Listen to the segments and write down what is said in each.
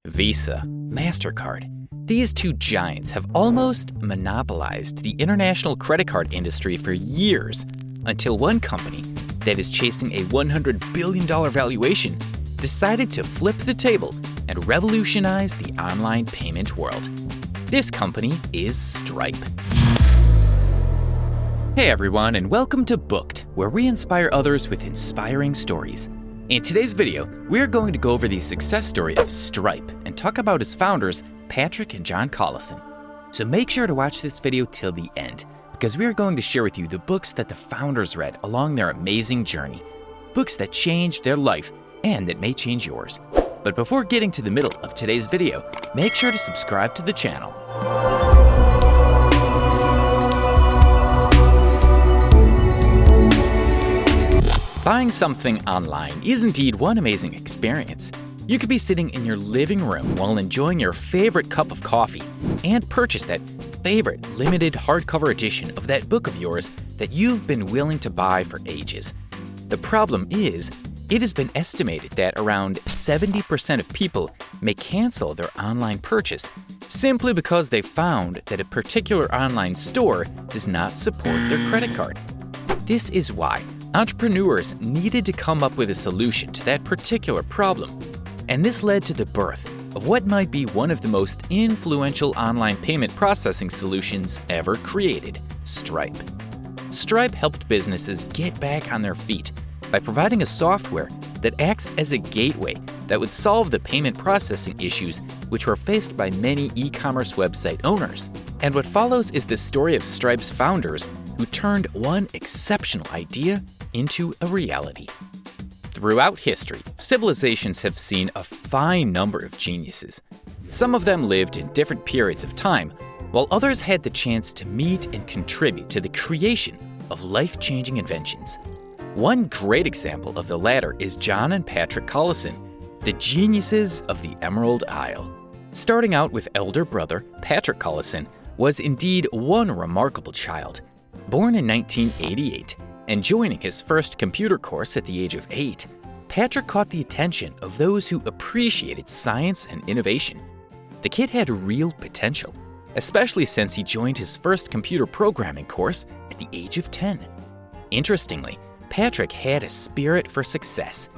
Visa, MasterCard. These two giants have almost monopolized the international credit card industry for years, until one company that is chasing a $100 billion valuation decided to flip the table and revolutionize the online payment world. This company is Stripe. Hey everyone, and welcome to Booked, where we inspire others with inspiring stories. In today's video, we're going to go over the success story of Stripe and talk about its founders, Patrick and John Collison. So make sure to watch this video till the end, because we are going to share with you the books that the founders read along their amazing journey. Books that changed their life and that may change yours. But before getting to the middle of today's video, make sure to subscribe to the channel. Buying something online is indeed one amazing experience. You could be sitting in your living room while enjoying your favorite cup of coffee and purchase that favorite limited hardcover edition of that book of yours that you've been willing to buy for ages. The problem is, it has been estimated that around 70% of people may cancel their online purchase simply because they found that a particular online store does not support their credit card. This is why entrepreneurs needed to come up with a solution to that particular problem, and this led to the birth of what might be one of the most influential online payment processing solutions ever created, Stripe. Stripe helped businesses get back on their feet by providing a software that acts as a gateway that would solve the payment processing issues which were faced by many e-commerce website owners. And what follows is the story of Stripe's founders who turned one exceptional idea into a reality. Throughout history, civilizations have seen a fine number of geniuses. Some of them lived in different periods of time, while others had the chance to meet and contribute to the creation of life-changing inventions. One great example of the latter is John and Patrick Collison, the geniuses of the Emerald Isle. Starting out with elder brother Patrick Collison was indeed one remarkable child. Born in 1988 and joining his first computer course at the age of 8, Patrick caught the attention of those who appreciated science and innovation. The kid had real potential, especially since he joined his first computer programming course at the age of 10. Interestingly, Patrick had a spirit for success.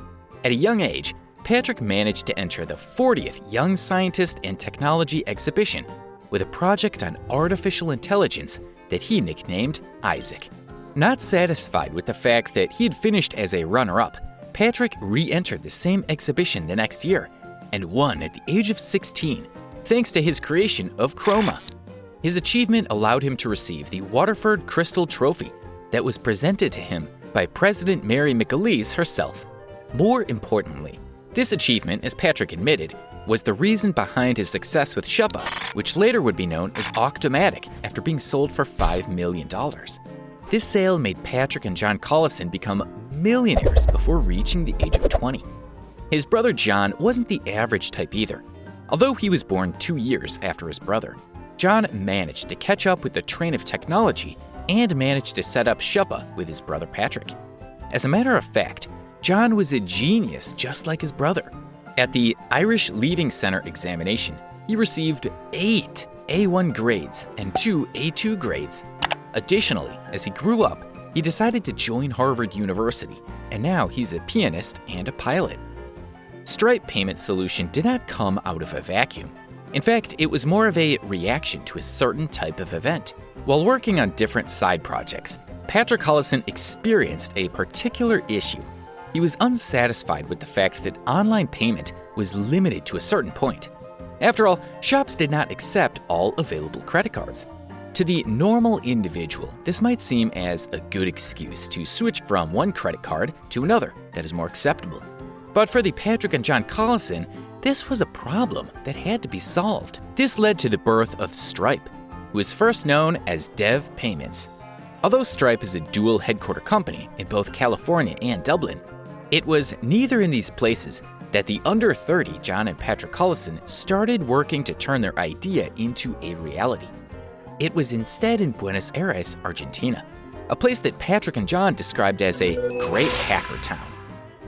At a young age, Patrick managed to enter the 40th Young Scientist and Technology exhibition with a project on artificial intelligence that he nicknamed Isaac. Not satisfied with the fact that he'd finished as a runner-up, Patrick re-entered the same exhibition the next year and won at the age of 16, thanks to his creation of Chroma. His achievement allowed him to receive the Waterford Crystal Trophy that was presented to him by President Mary McAleese herself. More importantly, this achievement, as Patrick admitted, was the reason behind his success with Shoppa, which later would be known as Octomatic after being sold for $5 million. This sale made Patrick and John Collison become millionaires before reaching the age of 20. His brother John wasn't the average type either. Although he was born 2 years after his brother, John managed to catch up with the train of technology and managed to set up Shoppa with his brother Patrick. As a matter of fact, John was a genius just like his brother. At the Irish Leaving Center examination, he received 8 A1 grades and 2 A2 grades. Additionally, as he grew up, he decided to join Harvard University, and now he's a pianist and a pilot. Stripe payment solution did not come out of a vacuum. In fact, it was more of a reaction to a certain type of event. While working on different side projects, Patrick Collison experienced a particular issue. He was unsatisfied with the fact that online payment was limited to a certain point. After all, shops did not accept all available credit cards. To the normal individual, this might seem as a good excuse to switch from one credit card to another that is more acceptable. But for the Patrick and John Collison, this was a problem that had to be solved. This led to the birth of Stripe, who was first known as Dev Payments. Although Stripe is a dual headquarter company in both California and Dublin, it was neither in these places that the under 30 John and Patrick Collison started working to turn their idea into a reality. It was instead in Buenos Aires, Argentina, a place that Patrick and John described as a great hacker town.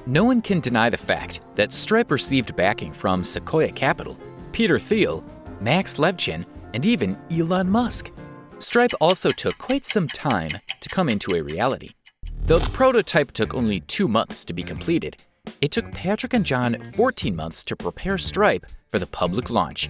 No one can deny the fact that Stripe received backing from Sequoia Capital, Peter Thiel, Max Levchin, and even Elon Musk. Stripe also took quite some time to come into a reality. Though the prototype took only 2 months to be completed, it took Patrick and John 14 months to prepare Stripe for the public launch.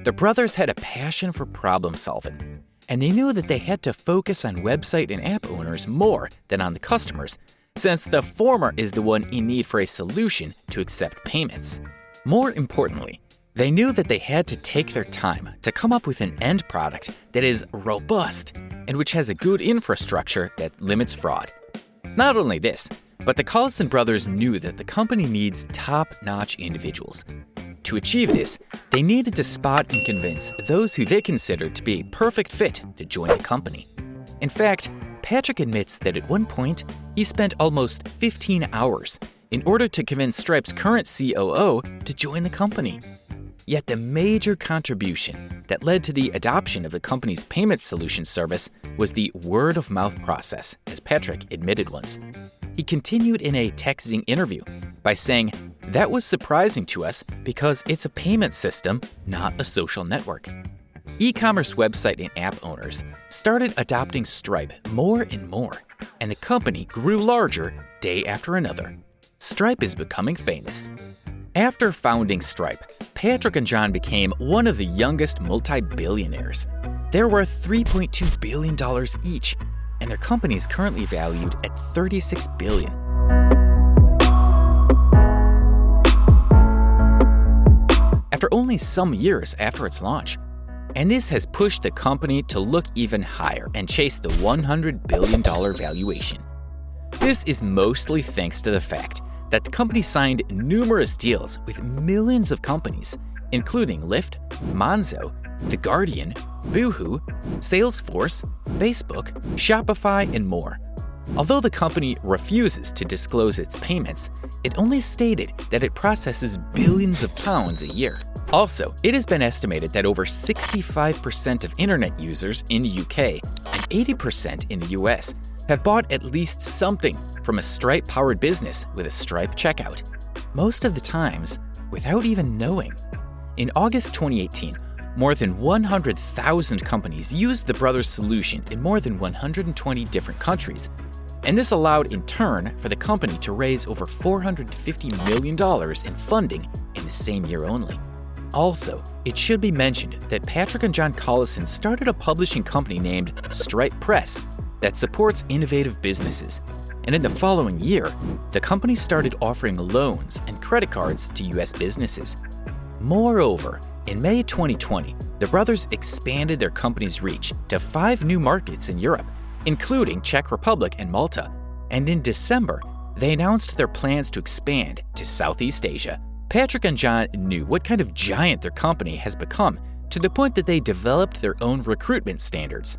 The brothers had a passion for problem solving, and they knew that they had to focus on website and app owners more than on the customers, since the former is the one in need for a solution to accept payments. More importantly, they knew that they had to take their time to come up with an end product that is robust and which has a good infrastructure that limits fraud. Not only this, but the Collison brothers knew that the company needs top-notch individuals. To achieve this, they needed to spot and convince those who they considered to be a perfect fit to join the company. In fact, Patrick admits that at one point, he spent almost 15 hours in order to convince Stripe's current COO to join the company. Yet the major contribution that led to the adoption of the company's payment solution service was the word-of-mouth process, as Patrick admitted once. He continued in a TechZing interview by saying, "That was surprising to us because it's a payment system, not a social network." E-commerce website and app owners started adopting Stripe more and more, and the company grew larger day after another. Stripe is becoming famous. After founding Stripe, Patrick and John became one of the youngest multi-billionaires. They're worth $3.2 billion each, and their company is currently valued at $36 billion. After only some years after its launch, and this has pushed the company to look even higher and chase the $100 billion valuation. This is mostly thanks to the fact that the company signed numerous deals with millions of companies, including Lyft, Monzo, The Guardian, Boohoo, Salesforce, Facebook, Shopify, and more. Although the company refuses to disclose its payments, it only stated that it processes billions of pounds a year. Also, it has been estimated that over 65% of internet users in the UK and 80% in the US have bought at least something from a Stripe-powered business with a Stripe checkout, most of the times without even knowing. In August 2018, more than 100,000 companies used the brothers' solution in more than 120 different countries, and this allowed in turn for the company to raise over $450 million in funding in the same year only. Also, it should be mentioned that Patrick and John Collison started a publishing company named Stripe Press that supports innovative businesses, and in the following year, the company started offering loans and credit cards to US businesses. Moreover, in May 2020, the brothers expanded their company's reach to 5 new markets in Europe, including Czech Republic and Malta, and in December, they announced their plans to expand to Southeast Asia. Patrick and John knew what kind of giant their company has become to the point that they developed their own recruitment standards.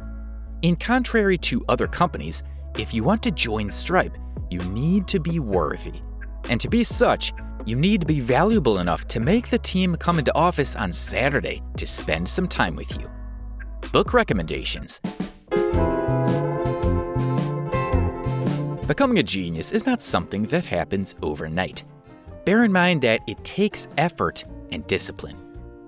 In contrary to other companies, if you want to join Stripe, you need to be worthy. And to be such, you need to be valuable enough to make the team come into office on Saturday to spend some time with you. Book recommendations. Becoming a genius is not something that happens overnight. Bear in mind that it takes effort and discipline.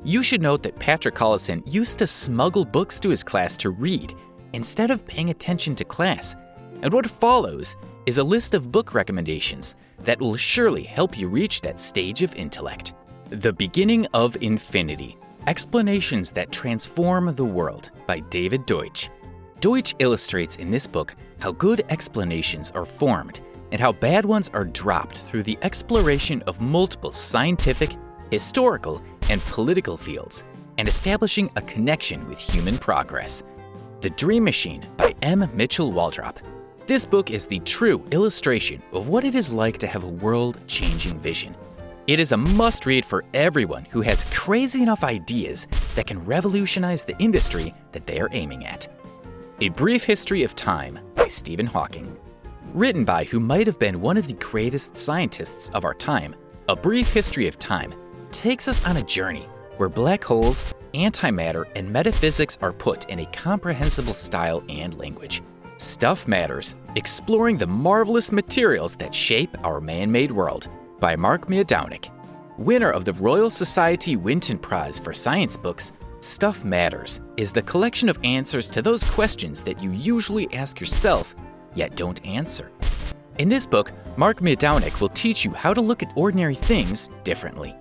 You should note that Patrick Collison used to smuggle books to his class to read instead of paying attention to class. And what follows is a list of book recommendations that will surely help you reach that stage of intellect. The Beginning of Infinity: Explanations that Transform the World by David Deutsch. Deutsch illustrates in this book how good explanations are formed and how bad ones are dropped through the exploration of multiple scientific, historical, and political fields, and establishing a connection with human progress. The Dream Machine by M. Mitchell Waldrop. This book is the true illustration of what it is like to have a world-changing vision. It is a must-read for everyone who has crazy enough ideas that can revolutionize the industry that they are aiming at. A Brief History of Time by Stephen Hawking. Written by who might have been one of the greatest scientists of our time, A Brief History of Time takes us on a journey where black holes, antimatter, and metaphysics are put in a comprehensible style and language. Stuff Matters, Exploring the Marvelous Materials That Shape Our Man-Made World by Mark Miodonik. Winner of the Royal Society Winton Prize for Science Books, Stuff Matters is the collection of answers to those questions that you usually ask yourself, yet don't answer. In this book, Mark Miodonik will teach you how to look at ordinary things differently.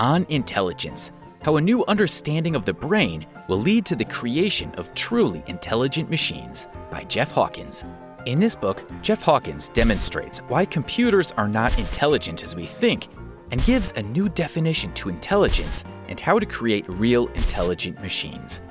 On Intelligence, How a New Understanding of the Brain Will Lead to the Creation of Truly Intelligent Machines by Jeff Hawkins. In this book, Jeff Hawkins demonstrates why computers are not intelligent as we think and gives a new definition to intelligence and how to create real intelligent machines.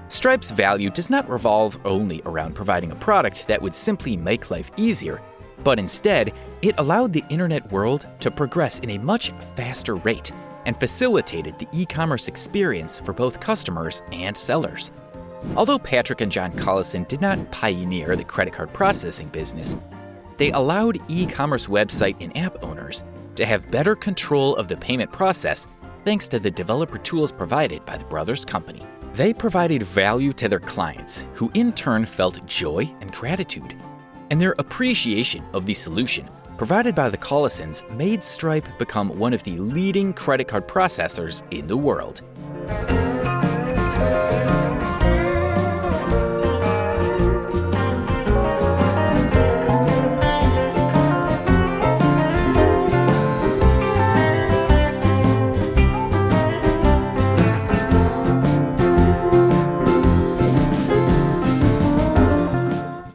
Stripe's value does not revolve only around providing a product that would simply make life easier, but instead, it allowed the internet world to progress in a much faster rate and facilitated the e-commerce experience for both customers and sellers. Although Patrick and John Collison did not pioneer the credit card processing business, they allowed e-commerce website and app owners to have better control of the payment process thanks to the developer tools provided by the brothers' company. They provided value to their clients, who in turn felt joy and gratitude. And their appreciation of the solution provided by the Collisons made Stripe become one of the leading credit card processors in the world.